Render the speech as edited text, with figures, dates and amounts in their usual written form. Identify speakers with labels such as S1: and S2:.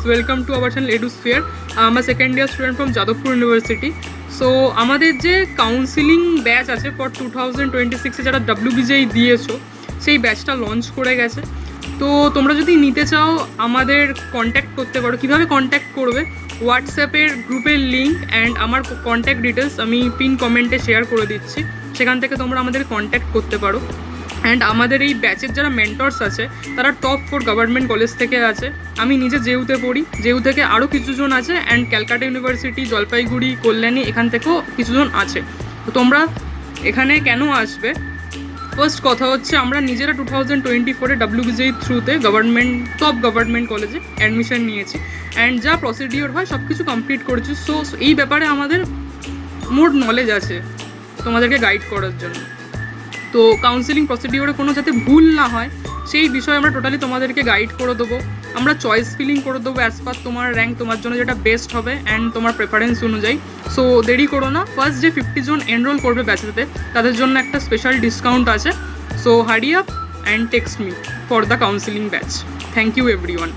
S1: Welcome to our channel Edusphere. আমার second year student from Jadavpur university. So আমাদের যে counselling batch আছে for 2026-এ যারা WBJEE দিয়েছো, সেই ব্যাচটা লঞ্চ করে গেছে। তো তোমরা যদি নিতে চাও আমাদের কন্ট্যাক্ট করতে পারো। কীভাবে কন্ট্যাক্ট করবে? হোয়াটসঅ্যাপের গ্রুপের লিঙ্ক অ্যান্ড আমার কন্ট্যাক্ট ডিটেলস আমি পিন কমেন্টে শেয়ার করে দিচ্ছি, সেখান থেকে তোমরা আমাদের কন্ট্যাক্ট করতে পারো। অ্যান্ড আমাদের এই ব্যাচের যারা মেন্টরস আছে তারা টপ 4 গভর্নমেন্ট কলেজ থেকে আছে। আমি নিজে জেউতে পড়ি, জেউ থেকে আরও কিছুজন আছে, অ্যান্ড ক্যালকাটা ইউনিভার্সিটি, জলপাইগুড়ি, কল্যাণী এখান থেকেও কিছুজন আছে। তো তোমরা এখানে কেন আসবে? ফার্স্ট কথা হচ্ছে আমরা নিজেরা 2024-এ WBJEE থ্রুতে টপ গভর্নমেন্ট কলেজে অ্যাডমিশন নিয়েছি, অ্যান্ড যা প্রসিডিওর হয় সব কিছু কমপ্লিট করেছি। সো এই ব্যাপারে আমাদের মোট নলেজ আছে তোমাদেরকে গাইড করার জন্য। তো কাউন্সিলিং প্রসিডিওরে কোনো যাতে ভুল না হয় সেই বিষয়ে আমরা টোটালি তোমাদেরকে গাইড করে দেবো। আমরা চয়েস ফিলিং করে দেবো অ্যাজ পার তোমার র্যাঙ্ক, তোমার জন্য যেটা বেস্ট হবে অ্যান্ড তোমার প্রেফারেন্স অনুযায়ী। সো দেরি করো না, ফার্স্ট যে 50 জন এনরোল করবে ব্যাচেতে তাদের জন্য একটা স্পেশাল ডিসকাউন্ট আছে। So hurry up and text me for the counselling batch. Thank you everyone.